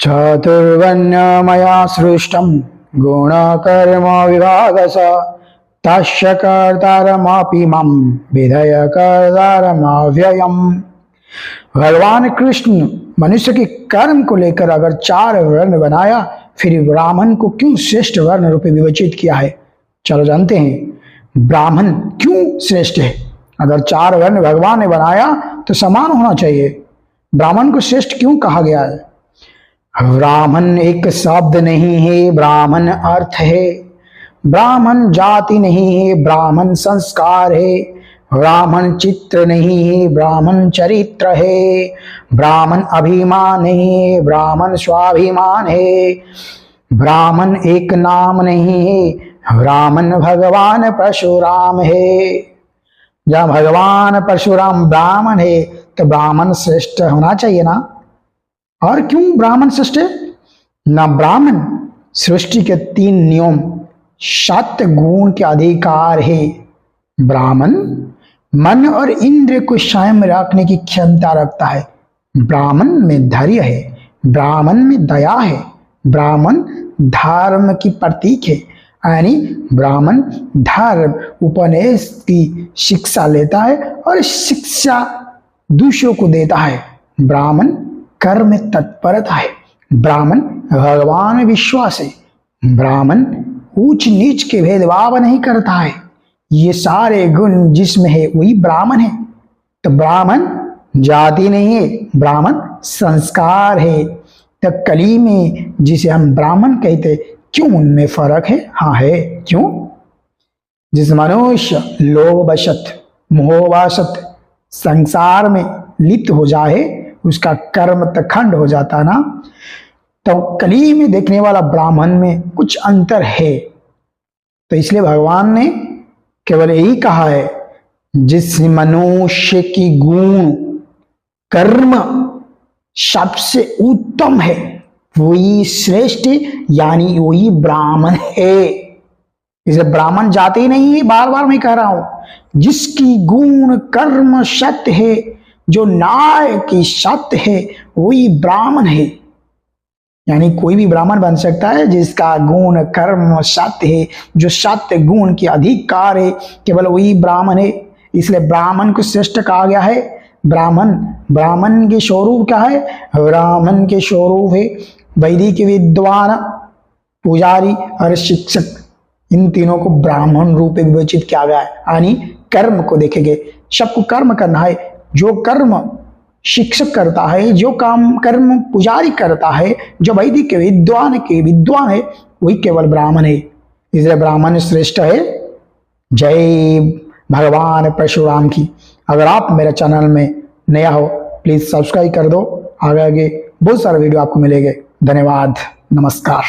चातुर्वर्ण्यमया सृष्टं गुणकर्म विभागस तस्य कर्तारमपि मम विधय कर्तारमव्ययम्। भगवान कृष्ण मनुष्य के कर्म को लेकर अगर 4 वर्ण बनाया, फिर ब्राह्मण को क्यों श्रेष्ठ वर्ण रूपे विवेचित किया है? चलो जानते हैं ब्राह्मण क्यों श्रेष्ठ है। अगर 4 वर्ण भगवान ने बनाया तो समान होना चाहिए। ब्राह्मण को श्रेष्ठ क्यों कहा गया है? ब्राह्मण एक शब्द नहीं है, ब्राह्मण अर्थ है। ब्राह्मण जाति नहीं है, ब्राह्मण संस्कार है। ब्राह्मण चित्र नहीं है, ब्राह्मण चरित्र है। ब्राह्मण अभिमान नहीं है, ब्राह्मण स्वाभिमान है। ब्राह्मण एक नाम नहीं है, ब्राह्मण भगवान परशुराम है। जब भगवान परशुराम ब्राह्मण है तो ब्राह्मण श्रेष्ठ होना चाहिए ना। और क्यों ब्राह्मण श्रेष्ठ है? ना ब्राह्मण सृष्टि के 3 नियम 7 गुण के अधिकार है। ब्राह्मण मन और इंद्रिय को संयम रखने की क्षमता रखता है। ब्राह्मण में धैर्य है, ब्राह्मण में दया है। ब्राह्मण धर्म की प्रतीक है, यानी ब्राह्मण धर्म उपदेश की शिक्षा लेता है और शिक्षा दूसरों को देता है। ब्राह्मण कर्म में तत्परता है। ब्राह्मण भगवान में विश्वास है। ब्राह्मण ऊंच नीच के भेदभाव नहीं करता है। ये सारे गुण जिसमें है वही ब्राह्मण है। तो ब्राह्मण जाति नहीं है, ब्राह्मण संस्कार है। तो कली में जिसे हम ब्राह्मण कहते, क्यों उनमें फर्क है? हाँ है। क्यों? जिस मनुष्य लोभवशत मोहवशत संसार में लिप्त हो जाए, उसका कर्म तखंड हो जाता ना। तो कली में देखने वाला ब्राह्मण में कुछ अंतर है। तो इसलिए भगवान ने केवल यही कहा है, जिस मनुष्य की गुण कर्म सबसे उत्तम है वही श्रेष्ठ, यानी वही ब्राह्मण है। इसलिए ब्राह्मण जाति नहीं है, बार बार मैं कह रहा हूं। जिसकी गुण कर्म सत्य है, जो न्याय की सत्य है, वही ब्राह्मण है। यानी कोई भी ब्राह्मण बन सकता है जिसका गुण कर्म सत्य है, जो सत्य गुण के अधिकार है, केवल वही ब्राह्मण है। इसलिए ब्राह्मण को श्रेष्ठ कहा गया है। ब्राह्मण के स्वरूप क्या है? ब्राह्मण के स्वरूप है वैदिक विद्वान, पुजारी और शिक्षक। इन तीनों को ब्राह्मण रूप में विवेचित किया गया है। यानी कर्म को देखेंगे, सबको कर्म करना है। जो कर्म शिक्षक करता है, जो काम कर्म पुजारी करता है, जो वैदिक विद्वान है, वही केवल ब्राह्मण है। इसलिए ब्राह्मण श्रेष्ठ है। जय भगवान परशुराम की। अगर आप मेरे चैनल में नया हो, प्लीज सब्सक्राइब कर दो। आगे बहुत सारे वीडियो आपको मिलेंगे। धन्यवाद, नमस्कार।